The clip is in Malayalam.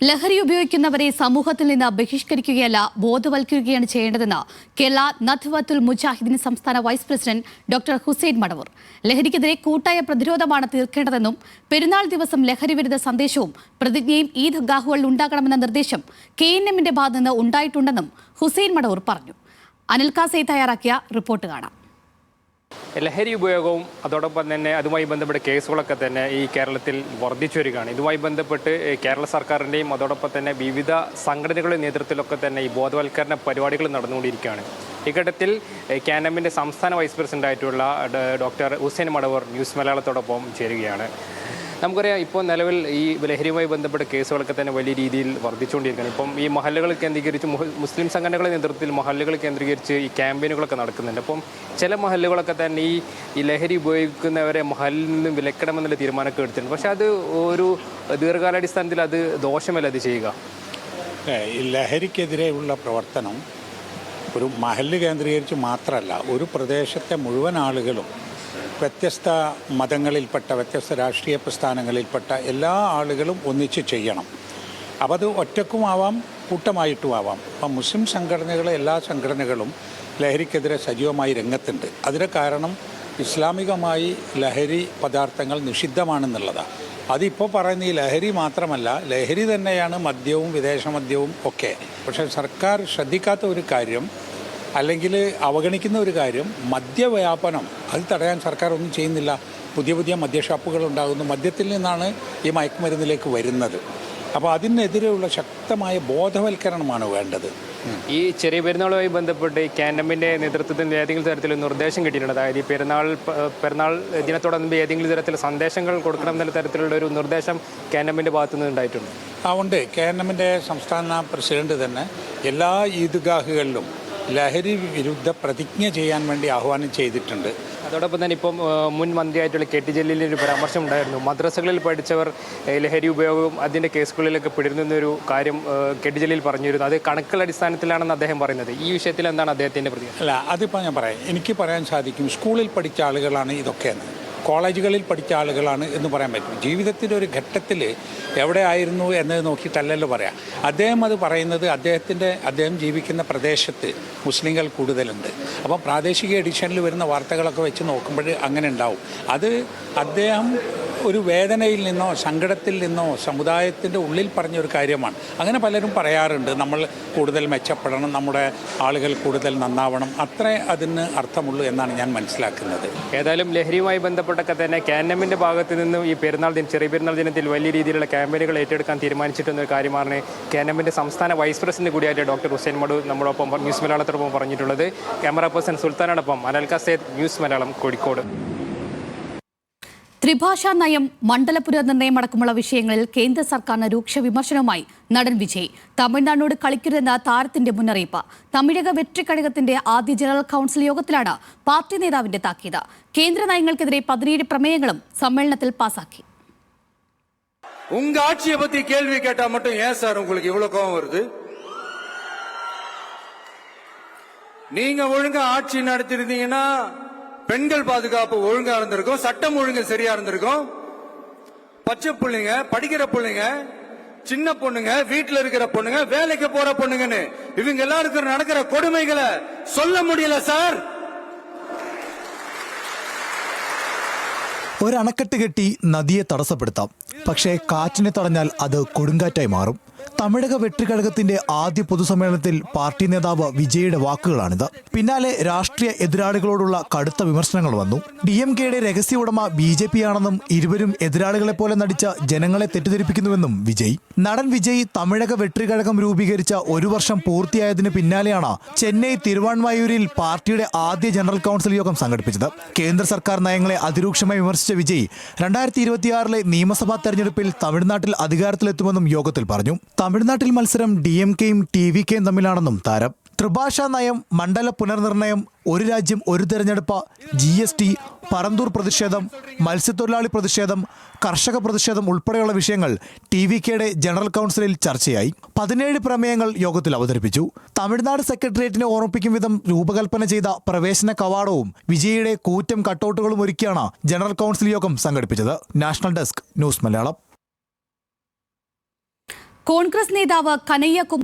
ലഹരി ഉപയോഗിക്കുന്നവരെ സമൂഹത്തിൽ നിന്ന് ബഹിഷ്കരിക്കുകയല്ല, ബോധവൽക്കരിക്കുകയാണ് ചെയ്യേണ്ടതെന്ന് കേരള നദ്വത്തുൽ മുജാഹിദീൻ സംസ്ഥാന vice president doctor Hussain Madavoor. ലഹരിക്കെതിരെ കൂട്ടായ പ്രതിരോധമാണ് തീർക്കേണ്ടതെന്നും പെരുന്നാൾ ദിവസം ലഹരി വിരുദ്ധ സന്ദേശവും പ്രതിജ്ഞയും ഈദ്ഗാഹുകളിൽ ഉണ്ടാകണമെന്ന നിർദ്ദേശം KNMന്റെ ഭാഗത്തു നിന്ന് ഉണ്ടായിട്ടുണ്ടെന്നും ഹുസൈൻ മടവൂർ പറഞ്ഞു. അനിൽ കാസെ തയ്യാറാക്കിയ റിപ്പോർട്ട് കാണാം. ലഹരി ഉപയോഗവും അതോടൊപ്പം തന്നെ അതുമായി ബന്ധപ്പെട്ട കേസുകളൊക്കെ തന്നെ ഈ കേരളത്തിൽ വർദ്ധിച്ചു വരികയാണ്. ഇതുമായി ബന്ധപ്പെട്ട് കേരള സർക്കാരിൻ്റെയും അതോടൊപ്പം തന്നെ വിവിധ സംഘടനകളുടെ നേതൃത്വത്തിലൊക്കെ തന്നെ ഈ ബോധവൽക്കരണ പരിപാടികൾ നടന്നുകൊണ്ടിരിക്കുകയാണ്. ഇഘട്ടത്തിൽ KNMന്റെ സംസ്ഥാന വൈസ് പ്രസിഡന്റായിട്ടുള്ള ഡോക്ടർ ഹുസൈൻ മടവൂർ ന്യൂസ് മലയാളത്തോടൊപ്പം ചേരുകയാണ്. നമുക്കറിയാം, ഇപ്പോൾ നിലവിൽ ഈ ലഹരിയുമായി ബന്ധപ്പെട്ട കേസുകളൊക്കെ തന്നെ വലിയ രീതിയിൽ വർദ്ധിച്ചുകൊണ്ടിരിക്കുകയാണ്. ഇപ്പം ഈ മഹല്ലുകൾ കേന്ദ്രീകരിച്ച് മുസ്ലിം സംഘടനകളുടെ നേതൃത്വത്തിൽ മഹല്ലുകൾ കേന്ദ്രീകരിച്ച് ഈ ക്യാമ്പയിനുകളൊക്കെ നടക്കുന്നുണ്ട്. അപ്പം ചില മഹല്ലുകളൊക്കെ തന്നെ ഈ ലഹരി ഉപയോഗിക്കുന്നവരെ മഹലിൽ നിന്ന് വിലക്കണമെന്നുള്ള തീരുമാനമൊക്കെ എടുത്തിട്ടുണ്ട്. പക്ഷേ അത് ഒരു ദീർഘകാലാടിസ്ഥാനത്തിൽ അത് ദോഷമല്ല അത് ചെയ്യുക. ഈ ലഹരിക്കെതിരെയുള്ള പ്രവർത്തനം ഒരു മഹല്ല് കേന്ദ്രീകരിച്ച് മാത്രമല്ല, ഒരു പ്രദേശത്തെ മുഴുവൻ ആളുകളും വ്യത്യസ്ത മതങ്ങളിൽപ്പെട്ട വ്യത്യസ്ത രാഷ്ട്രീയ പ്രസ്ഥാനങ്ങളിൽപ്പെട്ട എല്ലാ ആളുകളും ഒന്നിച്ച് ചെയ്യണം. അപ്പോൾ അത് ഒറ്റക്കുമാവാം, കൂട്ടമായിട്ടുമാവാം. അപ്പം മുസ്ലിം സംഘടനകളെ എല്ലാ സംഘടനകളും ലഹരിക്കെതിരെ സജീവമായി രംഗത്തുണ്ട്. അതിന് കാരണം ഇസ്ലാമികമായി ലഹരി പദാർത്ഥങ്ങൾ നിഷിദ്ധമാണെന്നുള്ളതാണ്. അതിപ്പോൾ പറയുന്ന ഈ ലഹരി മാത്രമല്ല, ലഹരി തന്നെയാണ് മദ്യവും വിദേശ മദ്യവും ഒക്കെ. പക്ഷേ സർക്കാർ ശ്രദ്ധിക്കാത്ത ഒരു കാര്യം, അല്ലെങ്കിൽ അവഗണിക്കുന്ന ഒരു കാര്യം, മദ്യവ്യാപനം അത് തടയാൻ സർക്കാർ ഒന്നും ചെയ്യുന്നില്ല. പുതിയ പുതിയ മദ്യഷാപ്പുകൾ ഉണ്ടാകുന്നു. മദ്യത്തിൽ നിന്നാണ് ഈ മയക്കുമരുന്നിലേക്ക് വരുന്നത്. അപ്പോൾ അതിനെതിരെയുള്ള ശക്തമായ ബോധവൽക്കരണമാണ് വേണ്ടത്. ഈ ചെറിയ പെരുന്നാളുമായി ബന്ധപ്പെട്ട് KNMന്റെ നേതൃത്വത്തിൽ ഏതെങ്കിലും തരത്തിൽ നിർദ്ദേശം കിട്ടിയിട്ടുണ്ട്? അതായത് ഈ പെരുന്നാൾ ദിനത്തോടനുബന്ധം ഏതെങ്കിലും തരത്തിൽ സന്ദേശങ്ങൾ കൊടുക്കണം എന്നുള്ള തരത്തിലുള്ള ഒരു നിർദ്ദേശം KNMന്റെ ഭാഗത്തു നിന്ന് ഉണ്ടായിട്ടുണ്ട്? അതുകൊണ്ട് KNMന്റെ സംസ്ഥാന പ്രസിഡന്റ് തന്നെ എല്ലാ ഈദ്ഗാഹുകളിലും ലഹരി വിരുദ്ധ പ്രതിജ്ഞ ചെയ്യാൻ വേണ്ടി ആഹ്വാനം ചെയ്തിട്ടുണ്ട്. അതോടൊപ്പം തന്നെ ഇപ്പം മുൻ മന്ത്രിയായിട്ടുള്ള KT ജലീലിൻ്റെ ഒരു പരാമർശം ഉണ്ടായിരുന്നു. മദ്രസകളിൽ പഠിച്ചവർ ലഹരി ഉപയോഗവും അതിൻ്റെ കേസുകളിലൊക്കെ പെടുന്നൊരു കാര്യം KT ജലീൽ പറഞ്ഞിരുന്നു. അത് കണക്കുകളുടെ അടിസ്ഥാനത്തിലാണെന്ന് അദ്ദേഹം പറയുന്നത്. ഈ വിഷയത്തിൽ എന്താണ് അദ്ദേഹത്തിൻ്റെ പ്രതികരണം? അല്ല, അതിപ്പോൾ ഞാൻ പറയാം. എനിക്ക് പറയാൻ സാധിക്കും, സ്കൂളിൽ പഠിച്ച ആളുകളാണ് ഇതൊക്കെയെന്ന്, കോളേജുകളിൽ പഠിച്ച ആളുകളാണ് എന്ന് പറയാൻ പറ്റും. ജീവിതത്തിൻ്റെ ഒരു ഘട്ടത്തിൽ എവിടെ ആയിരുന്നു എന്നത് നോക്കിയിട്ടല്ലല്ലോ പറയാം. അദ്ദേഹം അത് പറയുന്നത് അദ്ദേഹം ജീവിക്കുന്ന പ്രദേശത്ത് മുസ്ലിങ്ങൾ കൂടുതലുണ്ട്. അപ്പം പ്രാദേശിക എഡിഷനിൽ വരുന്ന വാർത്തകളൊക്കെ വെച്ച് നോക്കുമ്പോൾ അങ്ങനെ ഉണ്ടാവും. അത് അദ്ദേഹം ഒരു വേദനയിൽ നിന്നോ സങ്കടത്തിൽ നിന്നോ സമുദായത്തിൻ്റെ ഉള്ളിൽ പറഞ്ഞൊരു കാര്യമാണ്. അങ്ങനെ പലരും പറയാറുണ്ട്, നമ്മൾ കൂടുതൽ മെച്ചപ്പെടണം, നമ്മുടെ ആളുകൾ കൂടുതൽ നന്നാവണം. അത്രേ അതിന് അർത്ഥമുള്ളൂ എന്നാണ് ഞാൻ മനസ്സിലാക്കുന്നത്. ഏതായാലും ലഹരിയുമായി ബന്ധപ്പെട്ടൊക്കെ തന്നെ KNMന്റെ ഭാഗത്ത് നിന്നും ഈ ചെറിയ പെരുന്നാൾ ദിനത്തിൽ വലിയ രീതിയിലുള്ള ക്യാമ്പയിനുകൾ ഏറ്റെടുക്കാൻ തീരുമാനിച്ചിട്ടുള്ള കാര്യമാണ് KNMന്റെ സംസ്ഥാന വൈസ് പ്രസിഡന്റ് കൂടിയായിട്ട് ഡോക്ടർ ഹുസൈൻ മടവൂർ നമ്മളൊപ്പം ന്യൂസ് മലയാളത്തോടൊപ്പം പറഞ്ഞിട്ടുള്ളത്. ക്യാമറ പേഴ്സൺ സുൽത്താനോടൊപ്പം അനിൽ കാസെ, ന്യൂസ് മലയാളം, കോഴിക്കോട്. ത്രിഭാഷാ നയം, മണ്ഡല പുനർനിർണയം അടക്കമുള്ള വിഷയങ്ങളിൽ കേന്ദ്ര സർക്കാരിന് രൂക്ഷ വിമർശനവുമായി നടൻ വിജയ്. തമിഴ്നാടിനോട് കളിക്കരുതെന്ന താരത്തിന്റെ മുന്നറിയിപ്പ്. തമിഴക വെട്രിക്കഴകത്തിന്റെ ആദ്യ ജനറൽ കൌൺസിൽ യോഗത്തിലാണ് പാർട്ടി നേതാവിന്റെ താക്കീത്. കേന്ദ്ര നയങ്ങൾക്കെതിരെ 17 പ്രമേയങ്ങളും സമ്മേളനത്തിൽ പാസാക്കി. உங்க ஆட்சியை பத்தி கேள்வி கேட்டா மட்டும் ஏன் சார் உங்களுக்கு இவ்வளவு கோபம் வருது? நீங்க ஒழுங்கா ஆட்சி நடத்திருந்தீங்கன்னா பெண்கள் பாதுகாப்பு ஒழுங்கா இருந்திருக்கும், சட்டம் ஒழுங்கு சரியா இருந்திருக்கும். பச்சை பிள்ளைங்க, படிக்கிற பிள்ளைங்க, சின்ன பொண்ணுங்க, வீட்டுல இருக்கிற பொண்ணுங்க, வேலைக்கு போற பொண்ணுங்கன்னு இவங்க எல்லாருக்கும் நடக்கிற கொடுமைகளை சொல்ல முடியல சார். ഒരണക്കെട്ട് കെട്ടി നദിയെ തടസ്സപ്പെടുത്താം, പക്ഷേ കാറ്റിനെ തടഞ്ഞാൽ അത് കൊടുങ്കാറ്റായി മാറും. തമിഴക വെട്രിക്കഴകത്തിന്റെ ആദ്യ പൊതുസമ്മേളനത്തിൽ പാർട്ടി നേതാവ് വിജയുടെ വാക്കുകളാണിത്. പിന്നാലെ രാഷ്ട്രീയ എതിരാളികളോടുള്ള കടുത്ത വിമർശനങ്ങൾ വന്നു. DMKയുടെ രഹസ്യ ഉടമ BJP ആണെന്നും ഇരുവരും എതിരാളികളെ പോലെ നടിച്ച ജനങ്ങളെ തെറ്റിദ്ധരിപ്പിക്കുന്നുവെന്നും വിജയ്. നടൻ വിജയ് തമിഴക വെട്രിക്കഴകം രൂപീകരിച്ച 1 വർഷം പൂർത്തിയായതിനു പിന്നാലെയാണ് ചെന്നൈ തിരുവാൻമായൂരിൽ പാർട്ടിയുടെ ആദ്യ ജനറൽ കൌൺസിൽ യോഗം സംഘടിപ്പിച്ചത്. കേന്ദ്ര സർക്കാർ നയങ്ങളെ അതിരൂക്ഷമായി വിമർശിച്ച വിജയ് 2026 നിയമസഭാ തെരഞ്ഞെടുപ്പിൽ തമിഴ്നാട്ടിൽ അധികാരത്തിലെത്തുമെന്നും യോഗത്തിൽ പറഞ്ഞു. തമിഴ്നാട്ടിൽ മത്സരം DMKയും TVKയും തമ്മിലാണെന്നും താരം. ത്രിഭാഷാ നയം, മണ്ഡല പുനർനിർണയം, ഒരു രാജ്യം ഒരു തെരഞ്ഞെടുപ്പ്, GST, പറന്തൂർ പ്രതിഷേധം, മത്സ്യത്തൊഴിലാളി പ്രതിഷേധം, കർഷക പ്രതിഷേധം ഉൾപ്പെടെയുള്ള വിഷയങ്ങൾ TVKയുടെ ജനറൽ കൌൺസിലിൽ ചർച്ചയായി. 17 പ്രമേയങ്ങൾ യോഗത്തിൽ അവതരിപ്പിച്ചു. തമിഴ്നാട് സെക്രട്ടേറിയറ്റിനെ ഓർമ്മിപ്പിക്കും വിധം രൂപകൽപ്പന ചെയ്ത പ്രവേശന കവാടവും വിജയിയുടെ കൂറ്റം കട്ടൗട്ടുകളും ഒരുക്കിയാണ് ജനറൽ കൌൺസിൽ യോഗം സംഘടിപ്പിച്ചത്. National desk, news Malayalam. Congress നേതാവ് കനയ്യ